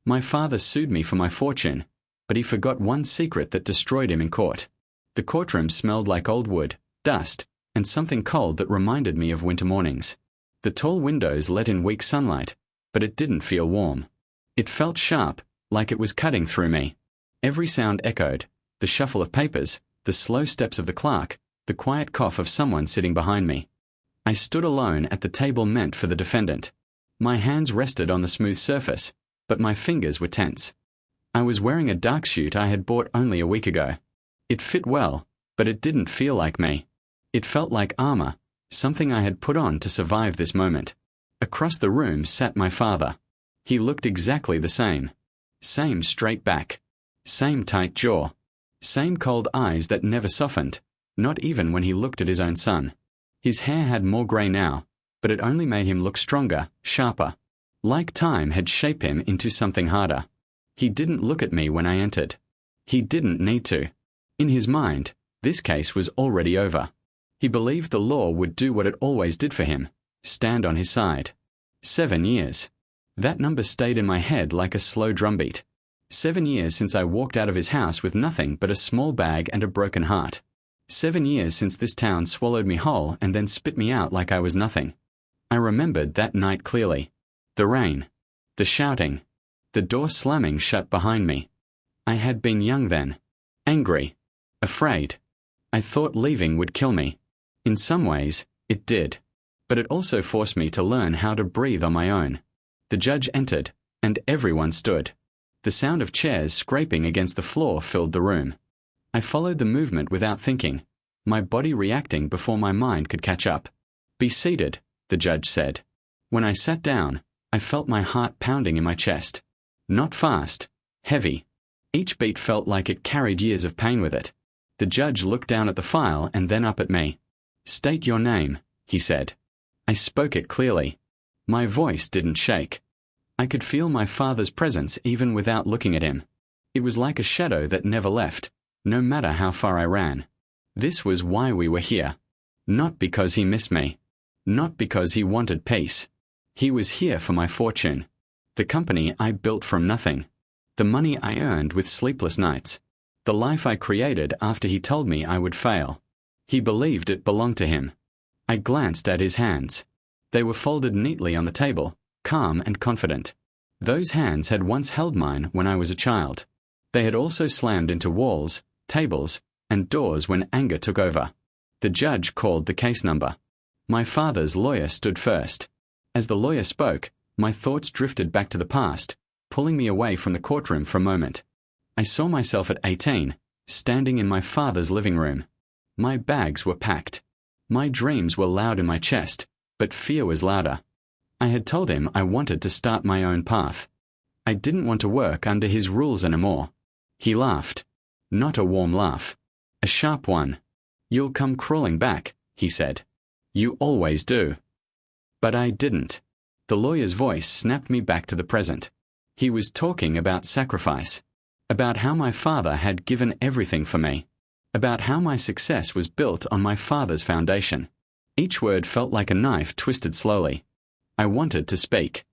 My father sued me for my fortune, but he forgot one secret that destroyed him in court. The courtroom smelled like old wood, dust, and something cold that reminded me of winter mornings. The tall windows let in weak sunlight, but it didn't feel warm. It felt sharp, like it was cutting through me. Every sound echoed: the shuffle of papers, the slow steps of the clerk, the quiet cough of someone sitting behind me. I stood alone at the table meant for the defendant. My hands rested on the smooth surface, but my fingers were tense. I was wearing a dark suit I had bought only a week ago. It fit well, but it didn't feel like me. It felt like armor, something I had put on to survive this moment. Across the room sat my father. He looked exactly the same. Same straight back. Same tight jaw. Same cold eyes that never softened, not even when he looked at his own son. His hair had more grey now, but it only made him look stronger, sharper. Like time had shaped him into something harder. He didn't look at me when I entered. He didn't need to. In his mind, this case was already over. He believed the law would do what it always did for him: stand on his side. 7 years. That number stayed in my head like a slow drumbeat. 7 years since I walked out of his house with nothing but a small bag and a broken heart. 7 years since this town swallowed me whole and then spit me out like I was nothing. I remembered that night clearly. The rain. The shouting. The door slamming shut behind me. I had been young then. Angry. Afraid. I thought leaving would kill me. In some ways, it did. But it also forced me to learn how to breathe on my own. The judge entered, and everyone stood. The sound of chairs scraping against the floor filled the room. I followed the movement without thinking, my body reacting before my mind could catch up. "Be seated," the judge said. When I sat down, I felt my heart pounding in my chest. Not fast, heavy. Each beat felt like it carried years of pain with it. The judge looked down at the file and then up at me. "State your name," he said. I spoke it clearly. My voice didn't shake. I could feel my father's presence even without looking at him. It was like a shadow that never left, no matter how far I ran. This was why we were here. Not because he missed me. Not because he wanted peace. He was here for my fortune. The company I built from nothing. The money I earned with sleepless nights. The life I created after he told me I would fail. He believed it belonged to him. I glanced at his hands. They were folded neatly on the table, calm and confident. Those hands had once held mine when I was a child. They had also slammed into walls, tables, and doors when anger took over. The judge called the case number. My father's lawyer stood first. As the lawyer spoke, my thoughts drifted back to the past, pulling me away from the courtroom for a moment. I saw myself at 18, standing in my father's living room. My bags were packed. My dreams were loud in my chest, but fear was louder. I had told him I wanted to start my own path. I didn't want to work under his rules anymore. He laughed. Not a warm laugh. A sharp one. "You'll come crawling back," he said. "You always do." But I didn't. The lawyer's voice snapped me back to the present. He was talking about sacrifice. About how my father had given everything for me. About how my success was built on my father's foundation. Each word felt like a knife twisted slowly. I wanted to speak.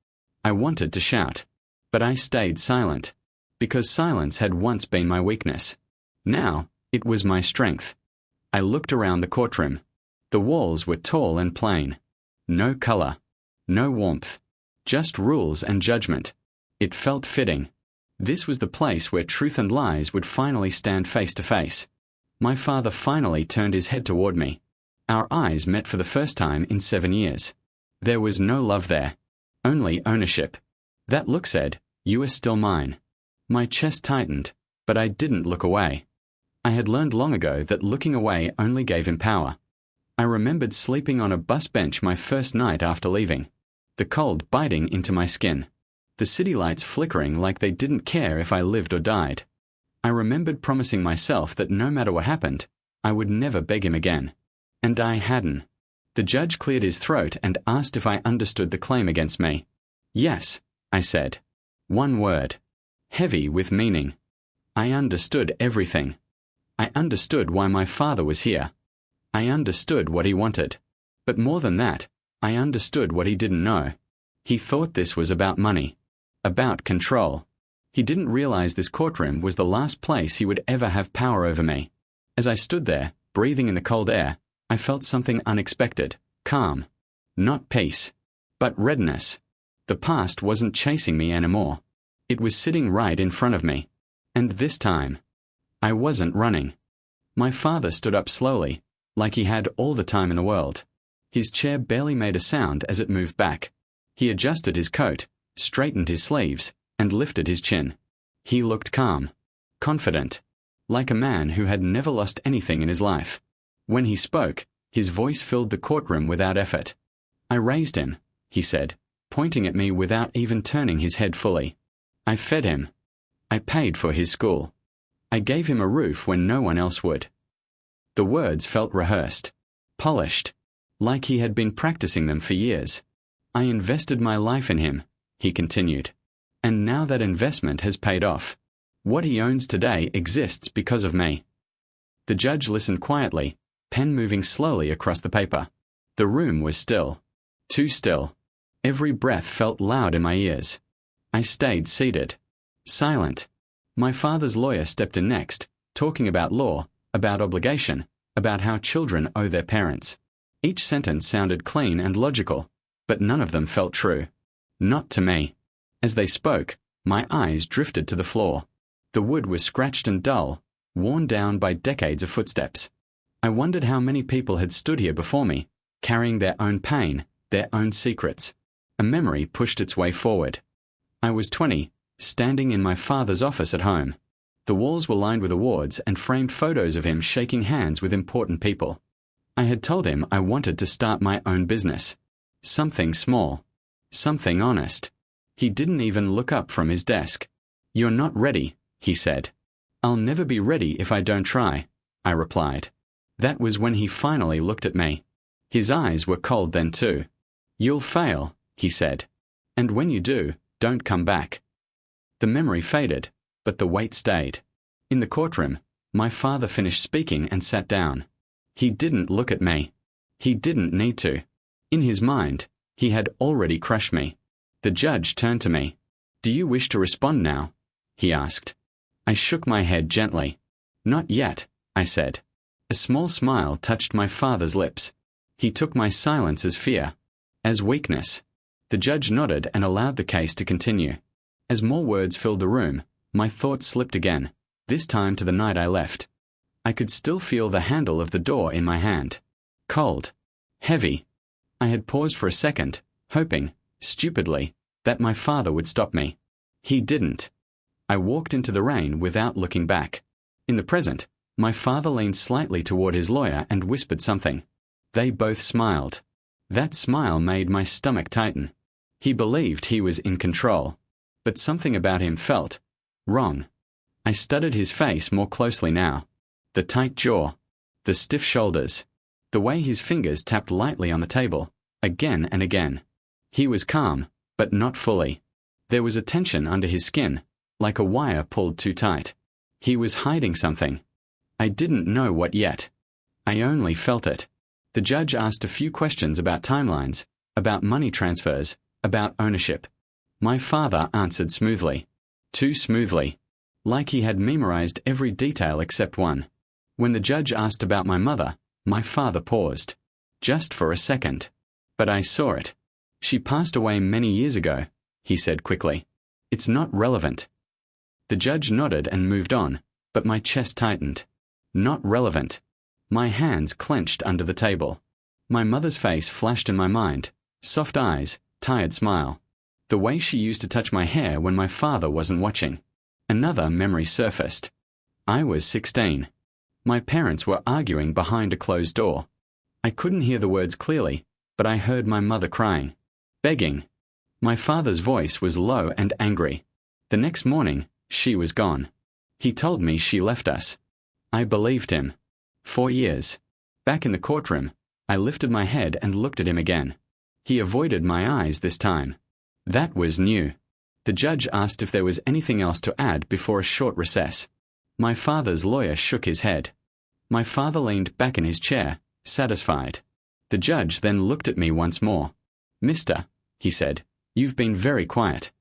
I wanted to shout. But I stayed silent. Because silence had once been my weakness. Now, it was my strength. I looked around the courtroom. The walls were tall and plain. No color. No warmth. Just rules and judgment. It felt fitting. This was the place where truth and lies would finally stand face to face. My father finally turned his head toward me. Our eyes met for the first time in 7 years. There was no love there. Only ownership. That look said, "You are still mine." My chest tightened, but I didn't look away. I had learned long ago that looking away only gave him power. I remembered sleeping on a bus bench my first night after leaving. The cold biting into my skin. The city lights flickering like they didn't care if I lived or died. I remembered promising myself that no matter what happened, I would never beg him again. And I hadn't. The judge cleared his throat and asked if I understood the claim against me. "Yes," I said. One word. Heavy with meaning. I understood everything. I understood why my father was here. I understood what he wanted. But more than that, I understood what he didn't know. He thought this was about money. About control. He didn't realize this courtroom was the last place he would ever have power over me. As I stood there, breathing in the cold air, I felt something unexpected, calm. Not peace, but readiness. The past wasn't chasing me anymore. It was sitting right in front of me. And this time, I wasn't running. My father stood up slowly, like he had all the time in the world. His chair barely made a sound as it moved back. He adjusted his coat, straightened his sleeves, and lifted his chin. He looked calm, confident, like a man who had never lost anything in his life. When he spoke, his voice filled the courtroom without effort. "I raised him," he said, pointing at me without even turning his head fully. "I fed him. I paid for his school. I gave him a roof when no one else would." The words felt rehearsed, polished, like he had been practicing them for years. "I invested my life in him," he continued. "And now that investment has paid off. What he owns today exists because of me." The judge listened quietly, pen moving slowly across the paper. The room was still. Too still. Every breath felt loud in my ears. I stayed seated, silent. My father's lawyer stepped in next, talking about law, about obligation, about how children owe their parents. Each sentence sounded clean and logical, but none of them felt true. Not to me. As they spoke, my eyes drifted to the floor. The wood was scratched and dull, worn down by decades of footsteps. I wondered how many people had stood here before me, carrying their own pain, their own secrets. A memory pushed its way forward. I was 20, standing in my father's office at home. The walls were lined with awards and framed photos of him shaking hands with important people. I had told him I wanted to start my own business. Something small. Something honest. He didn't even look up from his desk. "You're not ready," he said. "I'll never be ready if I don't try," I replied. That was when he finally looked at me. His eyes were cold then too. "You'll fail," he said. "And when you do, don't come back." The memory faded, but the weight stayed. In the courtroom, my father finished speaking and sat down. He didn't look at me. He didn't need to. In his mind, he had already crushed me. The judge turned to me. "Do you wish to respond now?" he asked. I shook my head gently. "Not yet," I said. A small smile touched my father's lips. He took my silence as fear, as weakness. The judge nodded and allowed the case to continue. As more words filled the room, my thoughts slipped again, this time to the night I left. I could still feel the handle of the door in my hand. Cold. Heavy. I had paused for a second, hoping, stupidly, that my father would stop me. He didn't. I walked into the rain without looking back. In the present, my father leaned slightly toward his lawyer and whispered something. They both smiled. That smile made my stomach tighten. He believed he was in control. But something about him felt wrong. I studied his face more closely now. The tight jaw. The stiff shoulders. The way his fingers tapped lightly on the table, again and again. He was calm, but not fully. There was a tension under his skin, like a wire pulled too tight. He was hiding something. I didn't know what yet. I only felt it. The judge asked a few questions about timelines, about money transfers, about ownership. My father answered smoothly. Too smoothly. Like he had memorized every detail except one. When the judge asked about my mother, my father paused. Just for a second. But I saw it. "She passed away many years ago," he said quickly. "It's not relevant." The judge nodded and moved on, but my chest tightened. Not relevant. My hands clenched under the table. My mother's face flashed in my mind. Soft eyes, tired smile. The way she used to touch my hair when my father wasn't watching. Another memory surfaced. I was 16. My parents were arguing behind a closed door. I couldn't hear the words clearly, but I heard my mother crying. Begging. My father's voice was low and angry. The next morning, she was gone. He told me she left us. I believed him. 4 years. Back in the courtroom, I lifted my head and looked at him again. He avoided my eyes this time. That was new. The judge asked if there was anything else to add before a short recess. My father's lawyer shook his head. My father leaned back in his chair, satisfied. The judge then looked at me once more. "Mister," he said, "you've been very quiet."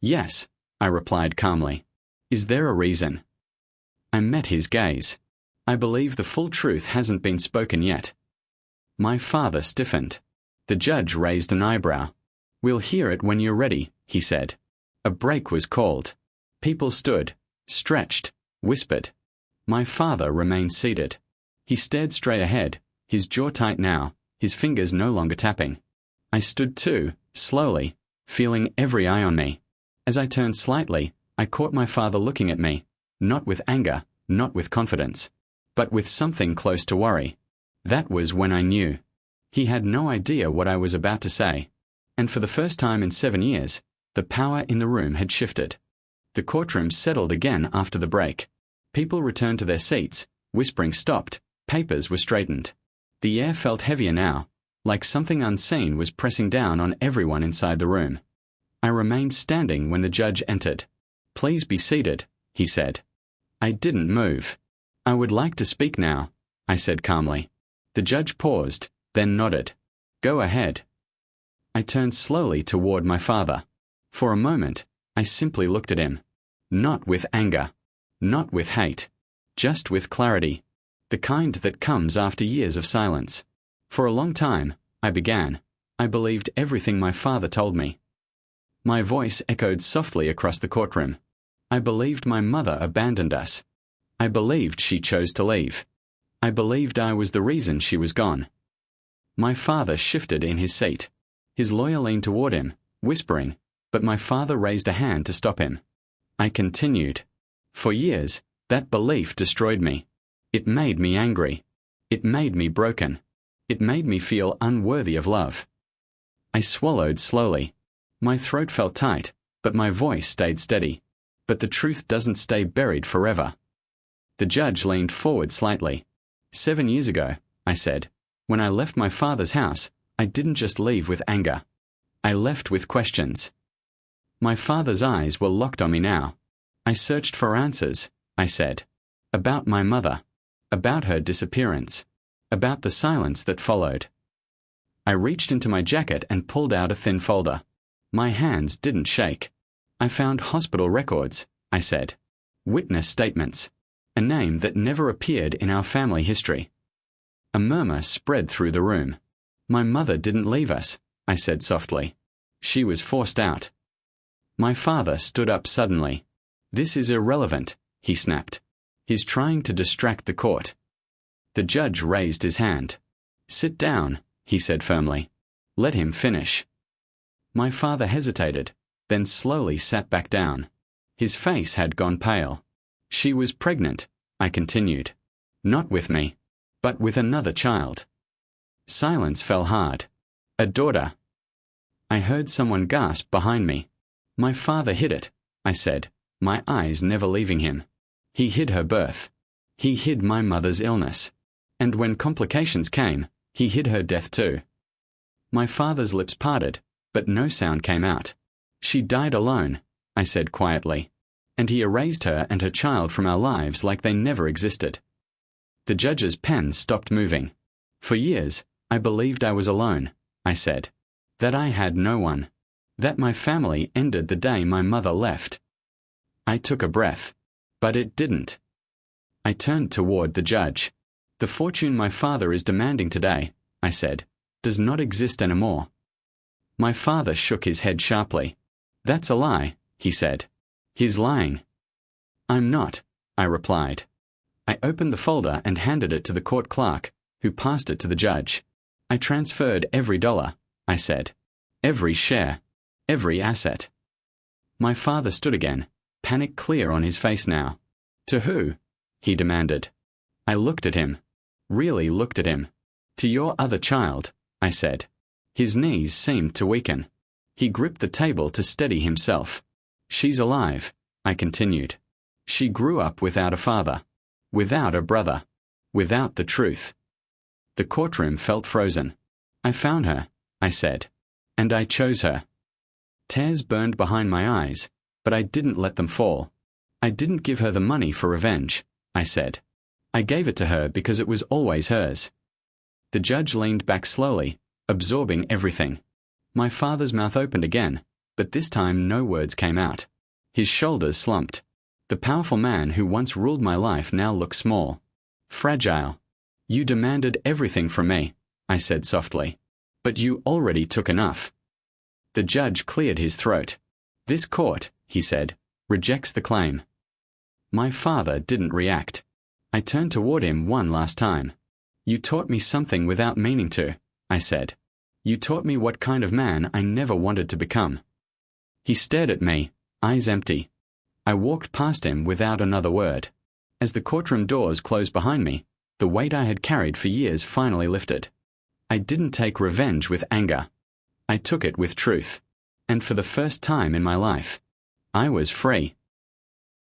"Yes," I replied calmly. Is there a reason? I met his gaze. I believe the full truth hasn't been spoken yet. My father stiffened. The judge raised an eyebrow. We'll hear it when you're ready, he said. A break was called. People stood, stretched, whispered. My father remained seated. He stared straight ahead, his jaw tight now, his fingers no longer tapping. I stood too, slowly, feeling every eye on me. As I turned slightly, I caught my father looking at me, not with anger, not with confidence, but with something close to worry. That was when I knew. He had no idea what I was about to say. And for the first time in 7 years, the power in the room had shifted. The courtroom settled again after the break. People returned to their seats, whispering stopped, papers were straightened. The air felt heavier now, like something unseen was pressing down on everyone inside the room. I remained standing when the judge entered. Please be seated, he said. I didn't move. I would like to speak now, I said calmly. The judge paused, then nodded. Go ahead. I turned slowly toward my father. For a moment, I simply looked at him. Not with anger. Not with hate. Just with clarity. The kind that comes after years of silence. For a long time, I began. I believed everything my father told me. My voice echoed softly across the courtroom. I believed my mother abandoned us. I believed she chose to leave. I believed I was the reason she was gone. My father shifted in his seat. His lawyer leaned toward him, whispering, but my father raised a hand to stop him. I continued. For years, that belief destroyed me. It made me angry. It made me broken. It made me feel unworthy of love. I swallowed slowly. My throat felt tight, but my voice stayed steady. But the truth doesn't stay buried forever. The judge leaned forward slightly. 7 years ago, I said, when I left my father's house, I didn't just leave with anger. I left with questions. My father's eyes were locked on me now. I searched for answers, I said. About my mother. About her disappearance. About the silence that followed. I reached into my jacket and pulled out a thin folder. My hands didn't shake. I found hospital records, I said. Witness statements. A name that never appeared in our family history. A murmur spread through the room. My mother didn't leave us, I said softly. She was forced out. My father stood up suddenly. This is irrelevant, he snapped. He's trying to distract the court. The judge raised his hand. Sit down, he said firmly. Let him finish. My father hesitated, then slowly sat back down. His face had gone pale. She was pregnant, I continued. Not with me, but with another child. Silence fell hard. A daughter. I heard someone gasp behind me. My father hid it, I said, my eyes never leaving him. He hid her birth. He hid my mother's illness. And when complications came, he hid her death too. My father's lips parted, but no sound came out. She died alone, I said quietly, and he erased her and her child from our lives like they never existed. The judge's pen stopped moving. For years, I believed I was alone, I said. That I had no one. That my family ended the day my mother left. I took a breath, but it didn't. I turned toward the judge. The fortune my father is demanding today, I said, does not exist anymore. My father shook his head sharply. That's a lie, he said. He's lying. I'm not, I replied. I opened the folder and handed it to the court clerk, who passed it to the judge. I transferred every dollar, I said. Every share. Every asset. My father stood again, panic clear on his face now. To who? He demanded. I looked at him. Really looked at him. To your other child, I said. His knees seemed to weaken. He gripped the table to steady himself. She's alive, I continued. She grew up without a father. Without a brother. Without the truth. The courtroom felt frozen. I found her, I said. And I chose her. Tears burned behind my eyes, but I didn't let them fall. I didn't give her the money for revenge, I said. I gave it to her because it was always hers. The judge leaned back slowly, absorbing everything. My father's mouth opened again, but this time no words came out. His shoulders slumped. The powerful man who once ruled my life now looked small. Fragile. You demanded everything from me, I said softly. But you already took enough. The judge cleared his throat. This court, he said, rejects the claim. My father didn't react. I turned toward him one last time. You taught me something without meaning to, I said. You taught me what kind of man I never wanted to become. He stared at me, eyes empty. I walked past him without another word. As the courtroom doors closed behind me, the weight I had carried for years finally lifted. I didn't take revenge with anger. I took it with truth. And for the first time in my life, I was free.